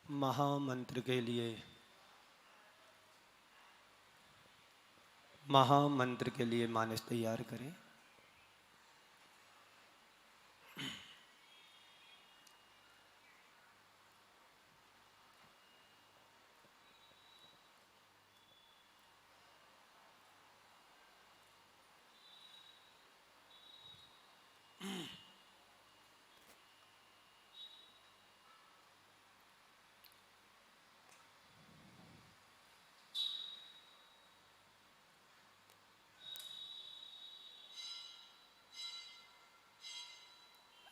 महामंत्र के लिए मानस तैयार करें।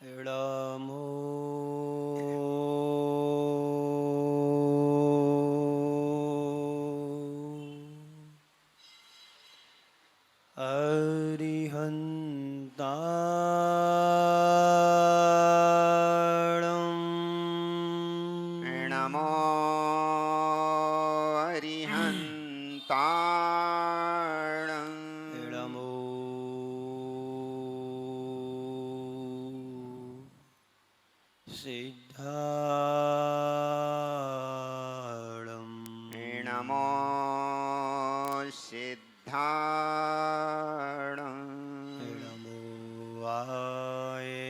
एड़मो अरिहन्ताणम् नमो अरिहन्ताणम् एड़मो सिद्धाणम् नमो सिद्धाणम् एड़मो आयरियाणम्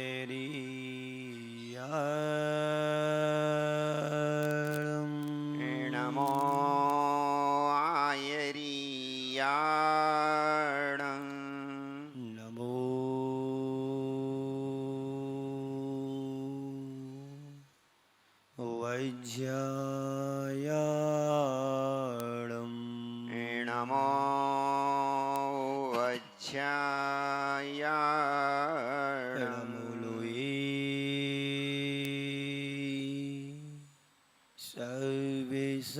नमो आयरियाणम् नमो वज्रायाणम् नमो वज्रायाणम् एड़मुलुई सर्विसाहुणम्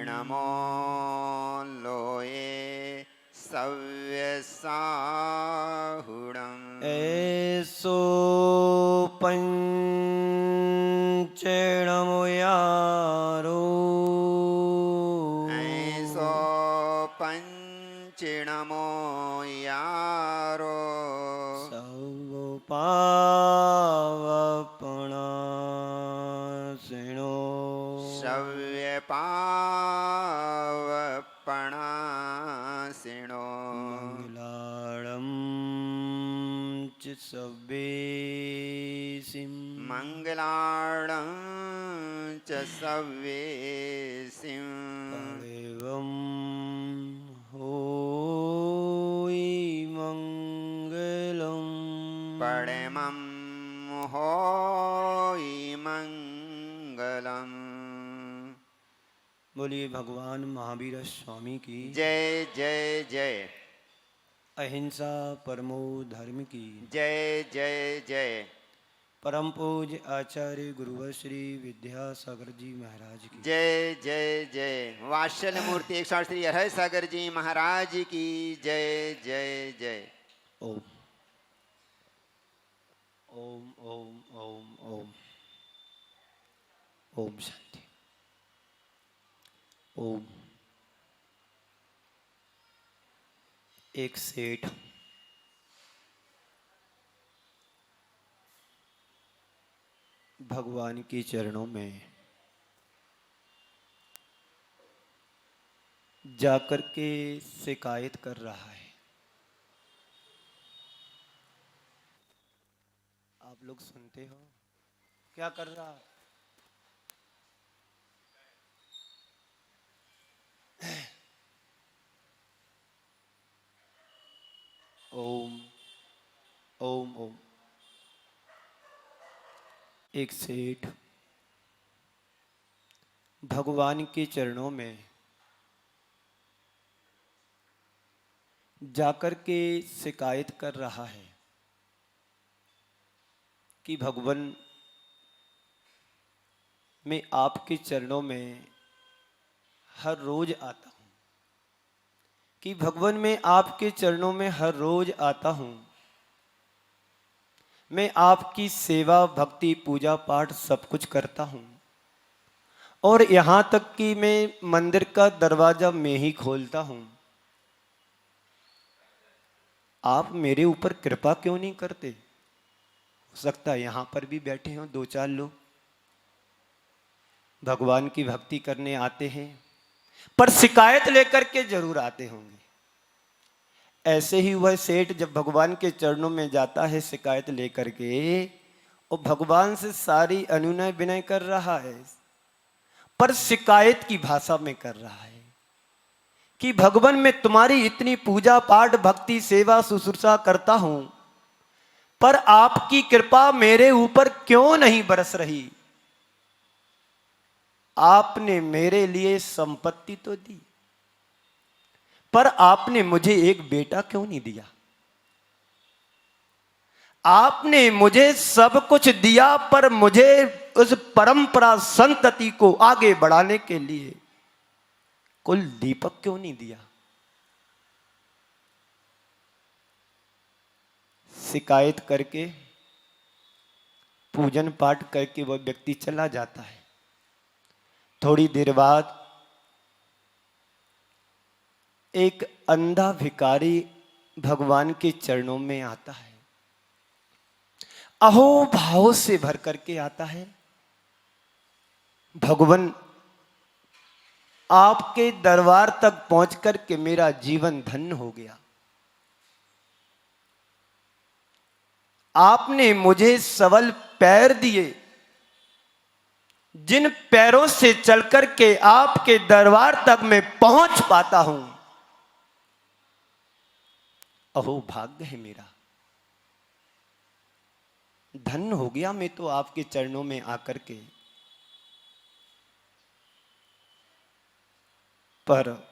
नमो लोये सव्यसाहुणम् ऐसो पंचणमो यारो ऐसो पंचणमो यारो सब पावपणासिनो सव्यपावपणासिनो मंगलाणं च सवेसिं मङ्गलाणं च सव्येसिं पदेवं होयि मंगलम् परमं होयि मङ्गलम्। बोलिए भगवान महावीर स्वामी की जय जय जय। अहिंसा परमो धर्म की जय जय जय। परम पूज्य आचार्य गुरुवर श्री विद्यासागर जी महाराज की जय जय जय। वात्सल्य मूर्ति एक श्री हर सागर जी महाराज की जय जय जय। ओम ओम ओम ओम ओम ओम शांति ओम। एक सेठ भगवान के चरणों में जाकर के शिकायत कर रहा है। आप लोग सुनते हो क्या कर रहा है? ओम ओम ओम। एक सेठ भगवान के चरणों में जाकर के शिकायत कर रहा है कि भगवान मैं आपके चरणों में हर रोज आता हूँ, कि भगवान मैं आपके चरणों में हर रोज आता हूँ, मैं आपकी सेवा भक्ति पूजा पाठ सब कुछ करता हूँ और यहाँ तक कि मैं मंदिर का दरवाजा मैं ही खोलता हूँ। आप मेरे ऊपर कृपा क्यों नहीं करते? हो सकता है यहाँ पर भी बैठे हों दो चार लोग, भगवान की भक्ति करने आते हैं पर शिकायत लेकर के जरूर आते होंगे। ऐसे ही वह सेठ जब भगवान के चरणों में जाता है शिकायत लेकर के, और भगवान से सारी अनुनय विनय कर रहा है, पर शिकायत की भाषा में कर रहा है कि भगवान मैं तुम्हारी इतनी पूजा पाठ भक्ति सेवा शुश्रूषा करता हूं, पर आपकी कृपा मेरे ऊपर क्यों नहीं बरस रही? आपने मेरे लिए संपत्ति तो दी, पर आपने मुझे एक बेटा क्यों नहीं दिया? आपने मुझे सब कुछ दिया, पर मुझे उस परंपरा संतति को आगे बढ़ाने के लिए कुल दीपक क्यों नहीं दिया? शिकायत करके पूजन पाठ करके वह व्यक्ति चला जाता है। थोड़ी देर बाद एक अंधा भिखारी भगवान के चरणों में आता है, अहो भाव से भर करके आता है, भगवान आपके दरबार तक पहुंच करके मेरा जीवन धन्य हो गया। आपने मुझे सबल पैर दिए, जिन पैरों से चल करके आपके दरबार तक मैं पहुंच पाता हूं, अहो भाग्य है मेरा, धन्य हो गया मैं तो आपके चरणों में आकर के। पर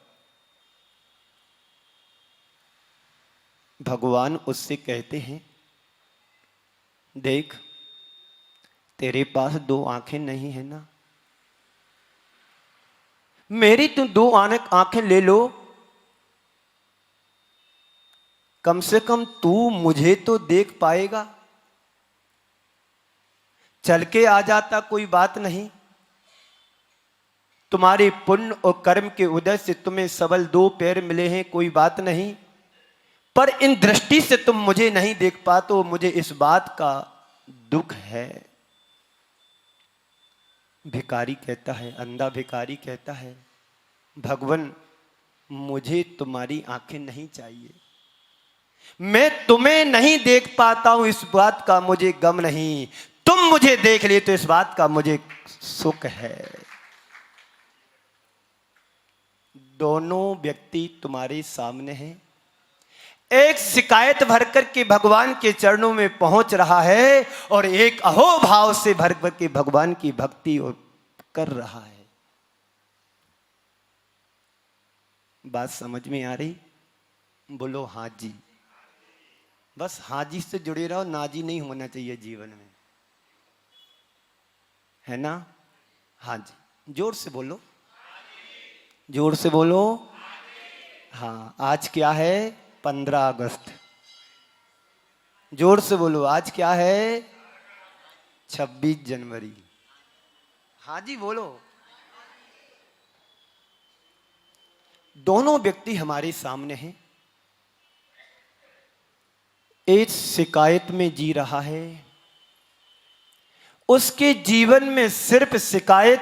भगवान उससे कहते हैं, देख तेरे पास दो आंखें नहीं है ना, मेरी तू दो आंखें ले लो, कम से कम तू मुझे तो देख पाएगा। चल के आ जाता कोई बात नहीं, तुम्हारे पुण्य और कर्म के उदय से तुम्हें सबल दो पैर मिले हैं, कोई बात नहीं, पर इन दृष्टि से तुम मुझे नहीं देख पाते हो, मुझे इस बात का दुख है। भिखारी कहता है, अंधा भिखारी कहता है, भगवान मुझे तुम्हारी आंखें नहीं चाहिए, मैं तुम्हें नहीं देख पाता हूं इस बात का मुझे गम नहीं, तुम मुझे देख लिए तो इस बात का मुझे सुख है। दोनों व्यक्ति तुम्हारे सामने हैं, एक शिकायत भर करके भगवान के चरणों में पहुंच रहा है और एक अहो भाव से भर करके भगवान की भक्ति कर रहा है। बात समझ में आ रही? बोलो हाँ जी। बस हाँ जी से जुड़े रहो, ना जी नहीं होना चाहिए जीवन में, है ना? हाँ जी, जोर से बोलो, जोर से बोलो। हाँ, आज क्या है? 15 अगस्त। जोर से बोलो, आज क्या है? 26 जनवरी। हाँ जी बोलो। दोनों व्यक्ति हमारे सामने हैं, एक शिकायत में जी रहा है, उसके जीवन में सिर्फ शिकायत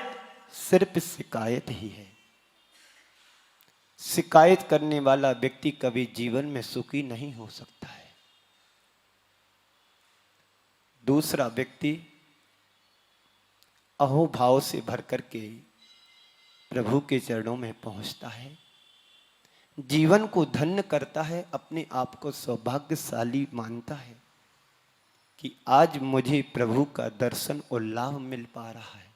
ही है। शिकायत करने वाला व्यक्ति कभी जीवन में सुखी नहीं हो सकता है। दूसरा व्यक्ति अहोभाव से भर करके प्रभु के चरणों में पहुंचता है, जीवन को धन्य करता है, अपने आप को सौभाग्यशाली मानता है कि आज मुझे प्रभु का दर्शन और लाभ मिल पा रहा है।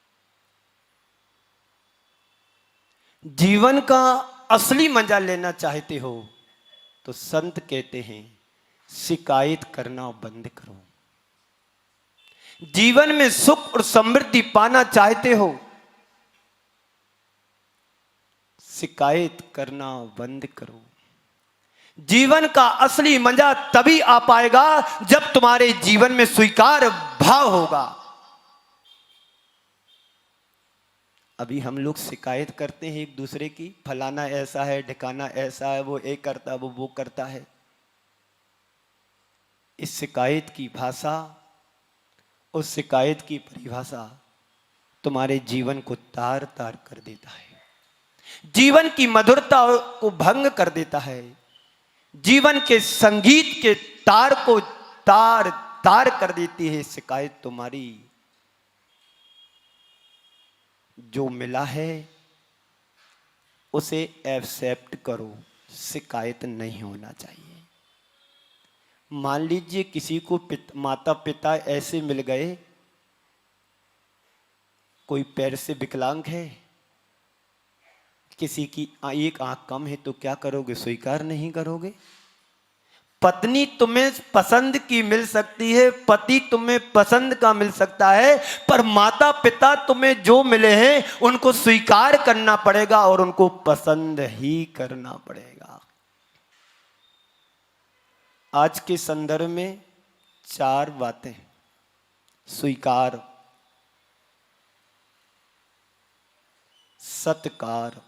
जीवन का असली मजा लेना चाहते हो तो संत कहते हैं शिकायत करना बंद करो। जीवन में सुख और समृद्धि पाना चाहते हो, शिकायत करना बंद करो। जीवन का असली मजा तभी आ पाएगा जब तुम्हारे जीवन में स्वीकार भाव होगा। अभी हम लोग शिकायत करते हैं एक दूसरे की, फलाना ऐसा है, ढिकाना ऐसा है, वो एक करता है, वो करता है। इस शिकायत की भाषा उस शिकायत की परिभाषा तुम्हारे जीवन को तार तार कर देता है, जीवन की मधुरता को भंग कर देता है, जीवन के संगीत के तार को तार तार कर देती है शिकायत तुम्हारी। जो मिला है उसे एक्सेप्ट करो, शिकायत नहीं होना चाहिए। मान लीजिए किसी को माता पिता ऐसे मिल गए, कोई पैर से विकलांग है, किसी की एक आंख कम है, तो क्या करोगे? स्वीकार नहीं करोगे? पत्नी तुम्हें पसंद की मिल सकती है, पति तुम्हें पसंद का मिल सकता है, पर माता पिता तुम्हें जो मिले हैं उनको स्वीकार करना पड़ेगा और उनको पसंद ही करना पड़ेगा। आज के संदर्भ में 4 बातें: स्वीकार, सत्कार,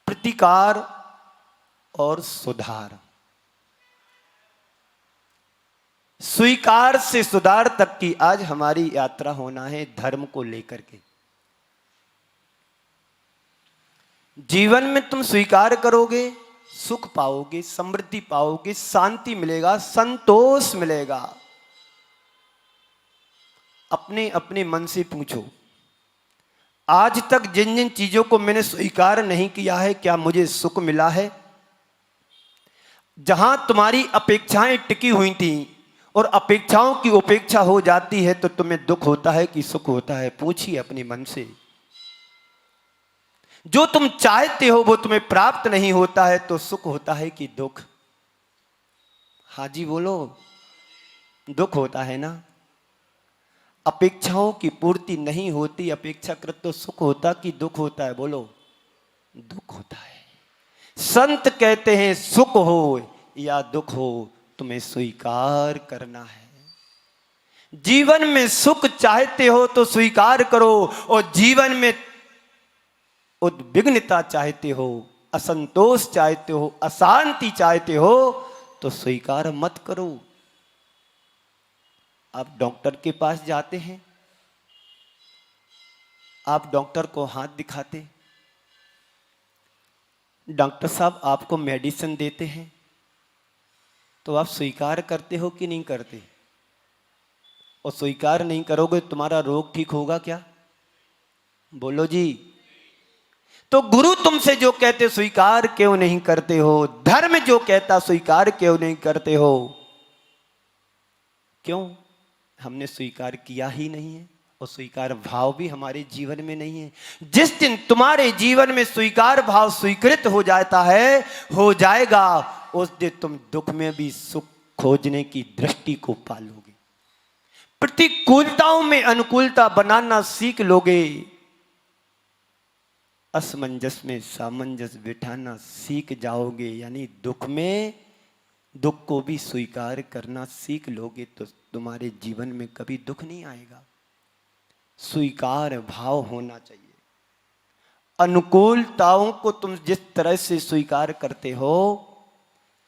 प्रतिकार और सुधार। स्वीकार से सुधार तक की आज हमारी यात्रा होना है, धर्म को लेकर के। जीवन में तुम स्वीकार करोगे, सुख पाओगे, समृद्धि पाओगे, शांति मिलेगा, संतोष मिलेगा। अपने अपने मन से पूछो, आज तक जिन जिन चीजों को मैंने स्वीकार नहीं किया है, क्या मुझे सुख मिला है? जहां तुम्हारी अपेक्षाएं टिकी हुई थी और अपेक्षाओं की उपेक्षा हो जाती है तो तुम्हें दुख होता है कि सुख होता है? पूछिए अपने मन से। जो तुम चाहते हो वो तुम्हें प्राप्त नहीं होता है तो सुख होता है कि दुख? हाँ जी बोलो, दुख होता है ना। अपेक्षाओं की पूर्ति नहीं होती, अपेक्षाकृत तो सुख होता कि दुख होता है? बोलो, दुख होता है। संत कहते हैं सुख हो या दुख हो तुम्हें स्वीकार करना है। जीवन में सुख चाहते हो तो स्वीकार करो, और जीवन में उद्विग्नता चाहते हो, असंतोष चाहते हो, अशांति चाहते हो तो स्वीकार मत करो। आप डॉक्टर के पास जाते हैं, आप डॉक्टर को हाथ दिखाते, डॉक्टर साहब आपको मेडिसिन देते हैं, तो आप स्वीकार करते हो कि नहीं करते? और स्वीकार नहीं करोगे तुम्हारा रोग ठीक होगा क्या? बोलो जी। तो गुरु तुमसे जो कहते स्वीकार क्यों नहीं करते हो? धर्म जो कहता स्वीकार क्यों नहीं करते हो? क्यों? हमने स्वीकार किया ही नहीं है, और स्वीकार भाव भी हमारे जीवन में नहीं है। जिस दिन तुम्हारे जीवन में स्वीकार भाव स्वीकृत हो जाता है, हो जाएगा, उस दिन तुम दुख में भी सुख खोजने की दृष्टि को पालोगे, प्रतिकूलताओं में अनुकूलता बनाना सीख लोगे, असमंजस में सामंजस्य बिठाना सीख जाओगे। यानी दुख में दुख को भी स्वीकार करना सीख लोगे तो तुम्हारे जीवन में कभी दुख नहीं आएगा। स्वीकार भाव होना चाहिए। अनुकूलताओं को तुम जिस तरह से स्वीकार करते हो,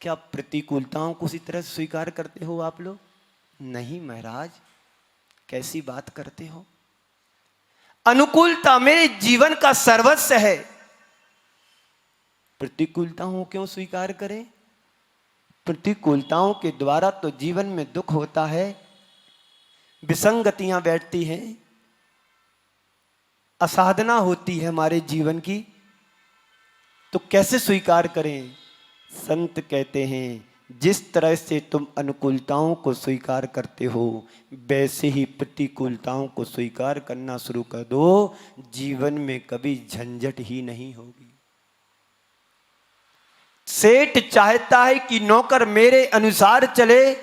क्या प्रतिकूलताओं को उसी तरह स्वीकार करते हो आप लोग? नहीं महाराज, कैसी बात करते हो? अनुकूलता मेरे जीवन का सर्वस्व है, प्रतिकूलताओं क्यों स्वीकार करें? प्रतिकूलताओं के द्वारा तो जीवन में दुख होता है, विसंगतियां बैठती हैं, असाधना होती है हमारे जीवन की, तो कैसे स्वीकार करें? संत कहते हैं जिस तरह से तुम अनुकूलताओं को स्वीकार करते हो, वैसे ही प्रतिकूलताओं को स्वीकार करना शुरू कर दो, जीवन में कभी झंझट ही नहीं होगी। सेठ चाहता है कि नौकर मेरे अनुसार चले,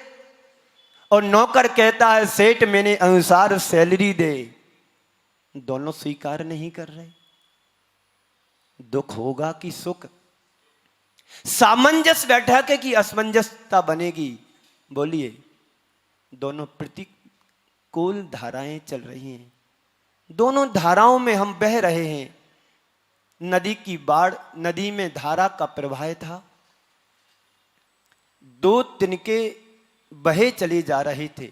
और नौकर कहता है सेठ मेरे अनुसार सैलरी दे। दोनों स्वीकार नहीं कर रहे, दुख होगा कि सुख? सामंजस्य बैठा के कि असमंजसता बनेगी? बोलिए। दोनों प्रतिकूल धाराएं चल रही हैं, दोनों धाराओं में हम बह रहे हैं। नदी की बाढ़, नदी में धारा का प्रवाह था, 2 तिनके बहे चले जा रहे थे,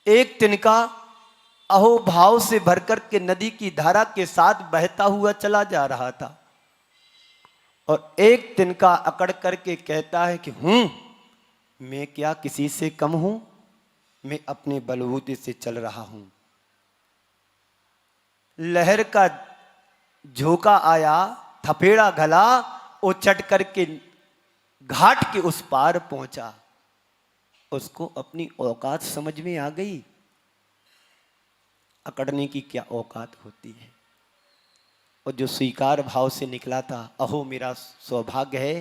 एक तिनका अहो भाव से भरकर के नदी की धारा के साथ बहता हुआ चला जा रहा था, और एक तिनका अकड़ करके कहता है कि मैं क्या किसी से कम हूं, मैं अपने बलबूते से चल रहा हूं। लहर का झोंका आया, थपेड़ा गला, वो चट करके घाट के उस पार पहुंचा। उसको अपनी औकात समझ में आ गई, अकड़ने की क्या औकात होती है। और जो स्वीकार भाव से निकला था, अहो मेरा सौभाग्य है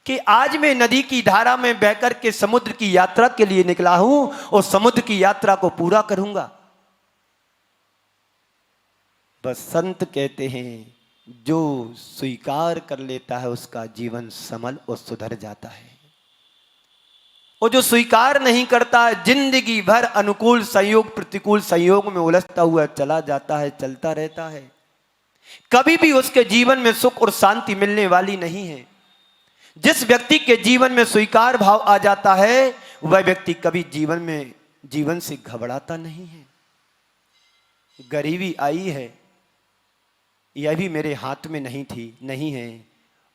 कि आज मैं नदी की धारा में बहकर के समुद्र की यात्रा के लिए निकला हूं, और समुद्र की यात्रा को पूरा करूंगा। बस संत कहते हैं, जो स्वीकार कर लेता है उसका जीवन समल और सुधर जाता है, और जो स्वीकार नहीं करता है जिंदगी भर अनुकूल संयोग प्रतिकूल संयोग में उलझता हुआ चला जाता है, चलता रहता है। कभी भी उसके जीवन में सुख और शांति मिलने वाली नहीं है। जिस व्यक्ति के जीवन में स्वीकार भाव आ जाता है, वह व्यक्ति कभी जीवन से घबराता नहीं है। गरीबी आई है, यह भी मेरे हाथ में नहीं है,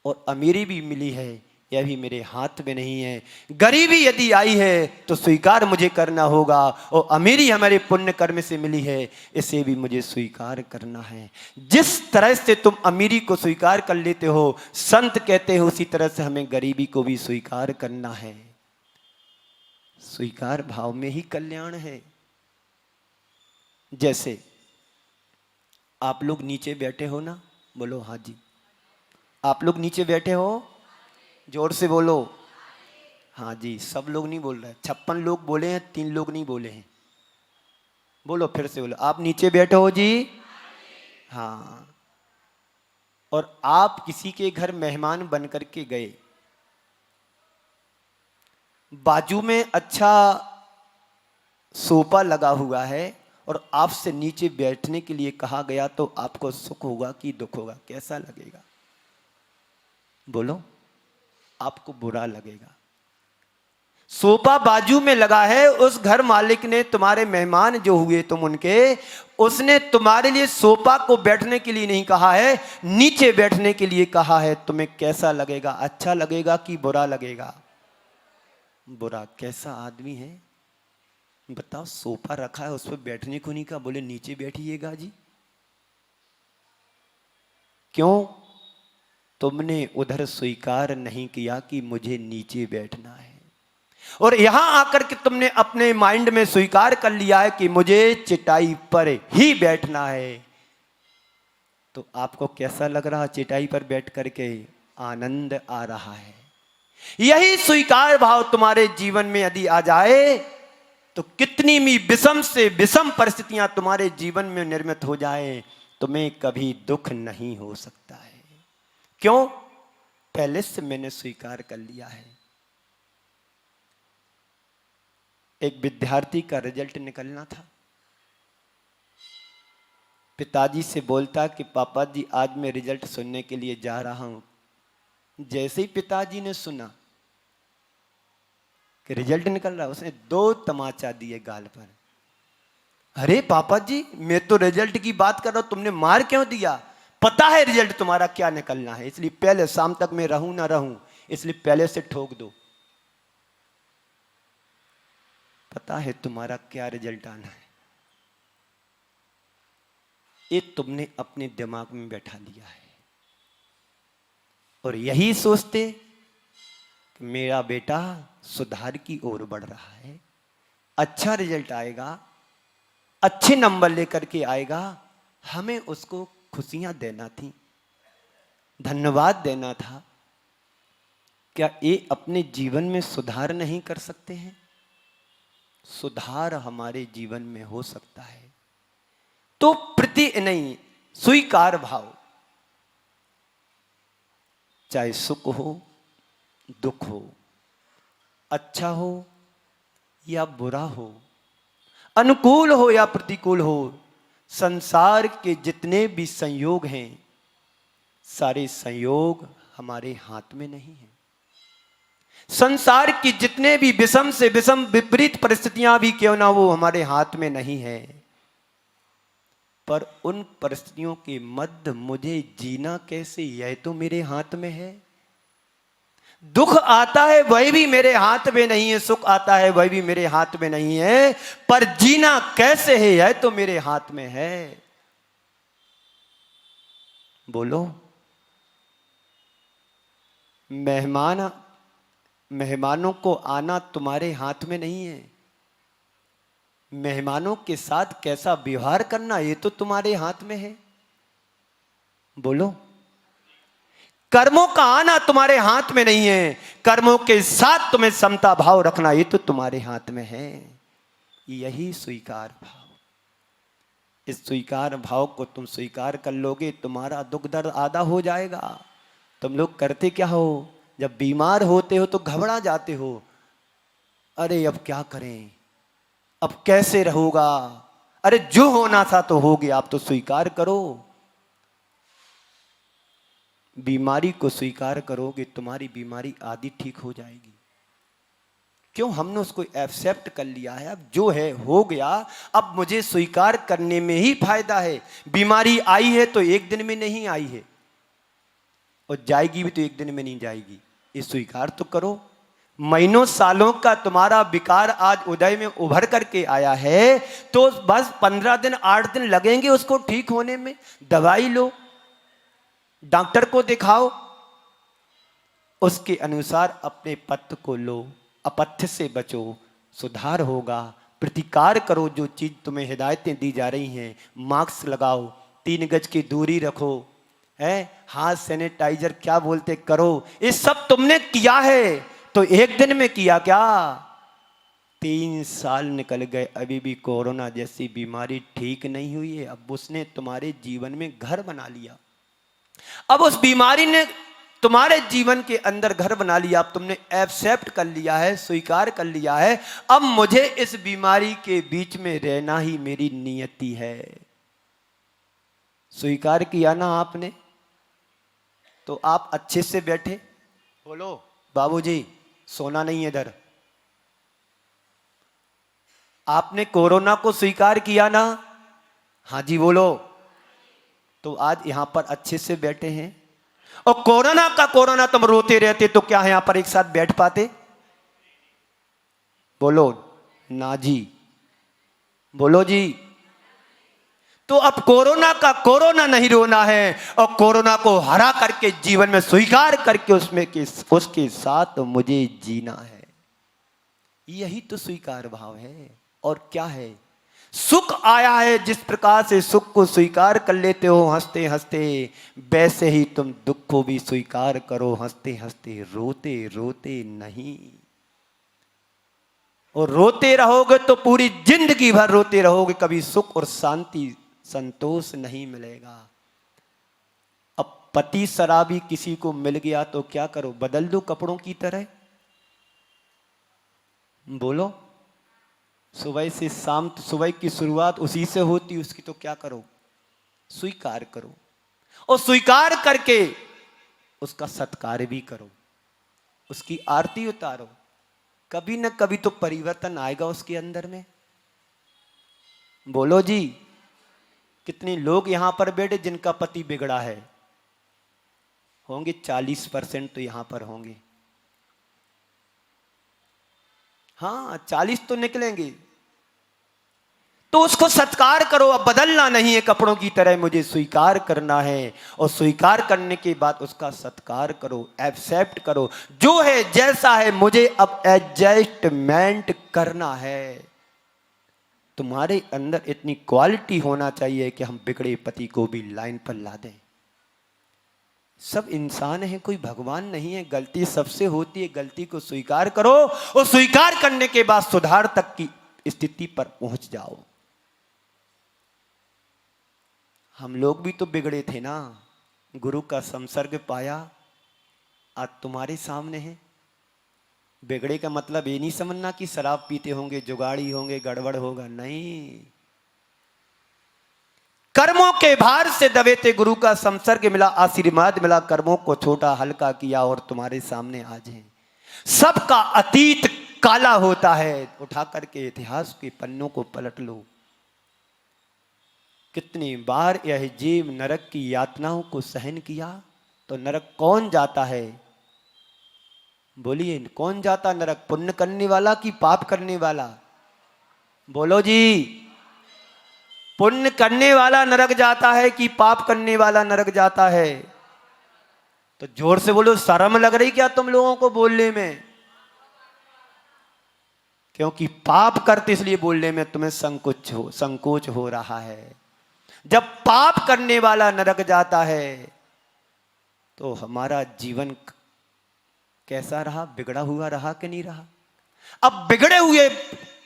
और अमीरी भी मिली है, यह भी मेरे हाथ में नहीं है। गरीबी यदि आई है तो स्वीकार मुझे करना होगा, और अमीरी हमारे पुण्य कर्म से मिली है, इसे भी मुझे स्वीकार करना है। जिस तरह से तुम अमीरी को स्वीकार कर लेते हो, संत कहते हैं उसी तरह से हमें गरीबी को भी स्वीकार करना है। स्वीकार भाव में ही कल्याण है। जैसे आप लोग नीचे बैठे हो ना, बोलो हाँ जी। आप लोग नीचे बैठे हो, जोर से बोलो हाँ जी। सब लोग नहीं बोल रहे, 56 लोग बोले हैं, 3 लोग नहीं बोले हैं। बोलो फिर से बोलो, आप नीचे बैठे हो जी। हाँ, और आप किसी के घर मेहमान बन करके गए, बाजू में अच्छा सोफा लगा हुआ है, और आपसे नीचे बैठने के लिए कहा गया, तो आपको सुख होगा कि दुख होगा, कैसा लगेगा? बोलो, आपको बुरा लगेगा। सोफा बाजू में लगा है, उस घर मालिक ने तुम्हारे मेहमान जो हुए तुम उनके, उसने तुम्हारे लिए सोफा को बैठने के लिए नहीं कहा है, नीचे बैठने के लिए कहा है। तुम्हें कैसा लगेगा? अच्छा लगेगा कि बुरा लगेगा? बुरा। कैसा आदमी है बताओ, सोफा रखा है उस पर बैठने को नहीं कहा, बोले नीचे बैठिएगा जी। क्यों? तुमने उधर स्वीकार नहीं किया कि मुझे नीचे बैठना है, और यहां आकर के तुमने अपने माइंड में स्वीकार कर लिया है कि मुझे चटाई पर ही बैठना है। तो आपको कैसा लग रहा? चटाई पर बैठ करके आनंद आ रहा है। यही स्वीकार भाव तुम्हारे जीवन में यदि आ जाए, तो कितनी भी विषम से विषम परिस्थितियां तुम्हारे जीवन में निर्मित हो जाए, तुम्हें कभी दुख नहीं हो सकता है। क्यों? पहले से मैंने स्वीकार कर लिया है। एक विद्यार्थी का रिजल्ट निकलना था, पिताजी से बोलता कि पापा जी आज मैं रिजल्ट सुनने के लिए जा रहा हूं। जैसे ही पिताजी ने सुना कि रिजल्ट निकल रहा, उसने 2 तमाचा दिए गाल पर। अरे पापा जी, मैं तो रिजल्ट की बात कर रहा हूं, तुमने मार क्यों दिया? पता है रिजल्ट तुम्हारा क्या निकलना है, इसलिए पहले शाम तक मैं रहूं ना रहूं, इसलिए पहले से ठोक दो। पता है तुम्हारा क्या रिजल्ट आना है, ये तुमने अपने दिमाग में बैठा लिया है, और यही सोचते कि मेरा बेटा सुधार की ओर बढ़ रहा है, अच्छा रिजल्ट आएगा, अच्छे नंबर लेकर के आएगा, हमें उसको खुशियां देना थी, धन्यवाद देना था। क्या ये अपने जीवन में सुधार नहीं कर सकते हैं? सुधार हमारे जीवन में हो सकता है। तो नहीं, स्वीकार भाव, चाहे सुख हो दुख हो, अच्छा हो या बुरा हो, अनुकूल हो या प्रतिकूल हो, संसार के जितने भी संयोग हैं, सारे संयोग हमारे हाथ में नहीं हैं। संसार की जितने भी विषम से विषम विपरीत परिस्थितियां भी क्यों ना वो हमारे हाथ में नहीं है, पर उन परिस्थितियों के मध्य मुझे जीना कैसे, यह तो मेरे हाथ में है। दुख आता है वही भी मेरे हाथ में नहीं है, सुख आता है वही भी मेरे हाथ में नहीं है, पर जीना कैसे है यह तो मेरे हाथ में है। बोलो। मेहमानों को आना तुम्हारे हाथ में नहीं है, मेहमानों के साथ कैसा व्यवहार करना ये तो तुम्हारे हाथ में है। बोलो। कर्मों का आना तुम्हारे हाथ में नहीं है, कर्मों के साथ तुम्हें समता भाव रखना ये तो तुम्हारे हाथ में है। यही स्वीकार भाव, इस स्वीकार भाव को तुम स्वीकार कर लोगे, तुम्हारा दुख दर्द आधा हो जाएगा। तुम लोग करते क्या हो, जब बीमार होते हो तो घबरा जाते हो, अरे अब क्या करें, अब कैसे रहूंगा, अरे जो होना था तो हो गया, आप तो स्वीकार करो। बीमारी को स्वीकार करोगे तुम्हारी बीमारी आदि ठीक हो जाएगी। क्यों, हमने उसको एक्सेप्ट कर लिया है, अब जो है हो गया, अब मुझे स्वीकार करने में ही फायदा है। बीमारी आई है तो एक दिन में नहीं आई है, और जाएगी भी तो एक दिन में नहीं जाएगी, ये स्वीकार तो करो। महीनों सालों का तुम्हारा विकार आज उदय में उभर करके आया है, तो बस 15 दिन 8 दिन लगेंगे उसको ठीक होने में। दवाई लो, डॉक्टर को दिखाओ, उसके अनुसार अपने पथ्य को लो, अपथ्य से बचो, सुधार होगा। प्रतिकार करो, जो चीज तुम्हें हिदायतें दी जा रही हैं, मास्क लगाओ, 3 गज की दूरी रखो, है हाथ सैनिटाइजर क्या बोलते करो, ये सब तुमने किया है तो एक दिन में किया क्या, 3 साल निकल गए, अभी भी कोरोना जैसी बीमारी ठीक नहीं हुई है। अब उसने तुम्हारे जीवन में घर बना लिया, अब उस बीमारी ने तुम्हारे जीवन के अंदर घर बना लिया, अब तुमने एक्सेप्ट कर लिया है, स्वीकार कर लिया है, अब मुझे इस बीमारी के बीच में रहना ही मेरी नियति है। स्वीकार किया ना आपने, तो आप अच्छे से बैठे। बोलो बाबूजी, सोना नहीं है इधर। आपने कोरोना को स्वीकार किया ना, हाँ जी बोलो, तो आज यहां पर अच्छे से बैठे हैं। और कोरोना तुम रोते रहते तो क्या यहां पर एक साथ बैठ पाते? बोलो ना जी, बोलो जी। तो अब कोरोना नहीं रोना है, और कोरोना को हरा करके जीवन में स्वीकार करके उसके साथ मुझे जीना है। यही तो स्वीकार भाव है, और क्या है। सुख आया है, जिस प्रकार से सुख को स्वीकार कर लेते हो हंसते हंसते, वैसे ही तुम दुख को भी स्वीकार करो हंसते हंसते, रोते रोते नहीं। और रोते रहोगे तो पूरी जिंदगी भर रोते रहोगे, कभी सुख और शांति संतोष नहीं मिलेगा। अब पति शराबी किसी को मिल गया तो क्या करो, बदल दो कपड़ों की तरह? बोलो। सुबह से शाम, सुबह की शुरुआत उसी से होती, उसकी तो क्या करो, स्वीकार करो, और स्वीकार करके उसका सत्कार भी करो, उसकी आरती उतारो। कभी न कभी तो परिवर्तन आएगा उसके अंदर में। बोलो जी। कितने लोग यहां पर बैठे जिनका पति बिगड़ा है? होंगे 40% तो यहां पर होंगे। हाँ 40 तो निकलेंगे। तो उसको सत्कार करो। अब बदलना नहीं है कपड़ों की तरह, मुझे स्वीकार करना है, और स्वीकार करने के बाद उसका सत्कार करो, एक्सेप्ट करो, जो है जैसा है मुझे अब एडजस्टमेंट करना है। तुम्हारे अंदर इतनी क्वालिटी होना चाहिए कि हम बिगड़े पति को भी लाइन पर ला दें। सब इंसान हैं, कोई भगवान नहीं है, गलती सबसे होती है। गलती को स्वीकार करो, और स्वीकार करने के बाद सुधार तक की स्थिति पर पहुंच जाओ। हम लोग भी तो बिगड़े थे ना, गुरु का संसर्ग पाया, आज तुम्हारे सामने है। बिगड़े का मतलब ये नहीं समझना कि शराब पीते होंगे, जुगाड़ी होंगे, गड़बड़ होगा, नहीं। कर्मों के भार से दबे थे, गुरु का संसर्ग मिला, आशीर्वाद मिला, कर्मों को छोटा हल्का किया और तुम्हारे सामने आज हैं। सबका अतीत काला होता है। उठा करके इतिहास के पन्नों को पलट लो। कितनी बार यह जीव नरक की यातनाओं को सहन किया। तो नरक कौन जाता है? बोलिए, कौन जाता नरक? पुण्य करने वाला कि पाप करने वाला? बोलो जी। पुण्य करने वाला नरक जाता है कि पाप करने वाला नरक जाता है? तो जोर से बोलो। शर्म लग रही क्या तुम लोगों को बोलने में? क्योंकि पाप करते इसलिए बोलने में तुम्हें संकोच हो रहा है। जब पाप करने वाला नरक जाता है तो हमारा जीवन कैसा रहा? बिगड़ा हुआ रहा कि नहीं रहा? अब बिगड़े हुए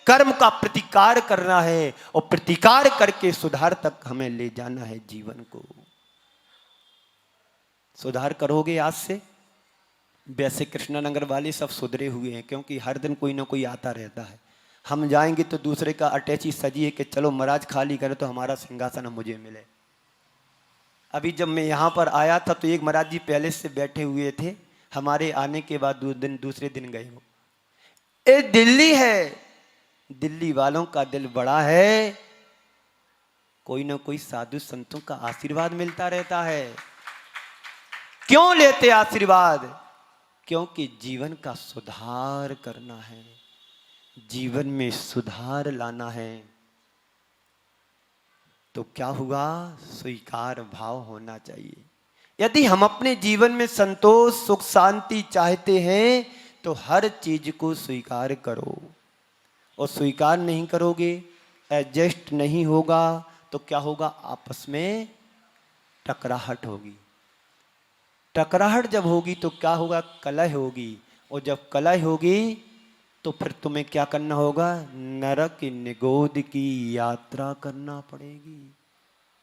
कर्म का प्रतिकार करना है और प्रतिकार करके सुधार तक हमें ले जाना है जीवन को। सुधार करोगे आज से? वैसे कृष्णानगर वाले सब सुधरे हुए हैं, क्योंकि हर दिन कोई ना कोई आता रहता है। हम जाएंगे तो दूसरे का अटैची सजी है कि चलो महाराज खाली करे तो हमारा सिंहासन मुझे मिले। अभी जब मैं यहाँ पर आया था तो एक महाराज जी पहले से बैठे हुए थे। हमारे आने के बाद दूसरे दिन गए वो। ये दिल्ली है, दिल्ली वालों का दिल बड़ा है। कोई ना कोई साधु संतों का आशीर्वाद मिलता रहता है। क्यों लेते आशीर्वाद? क्योंकि जीवन का सुधार करना है, जीवन में सुधार लाना है। तो क्या हुआ? स्वीकार भाव होना चाहिए। यदि हम अपने जीवन में संतोष, सुख, शांति चाहते हैं तो हर चीज को स्वीकार करो। और स्वीकार नहीं करोगे, एडजस्ट नहीं होगा, तो क्या होगा? आपस में टकराहट होगी। टकराहट जब होगी तो क्या होगा? कलह होगी। और जब कलह होगी तो फिर तुम्हें क्या करना होगा? नरक निगोद की यात्रा करना पड़ेगी।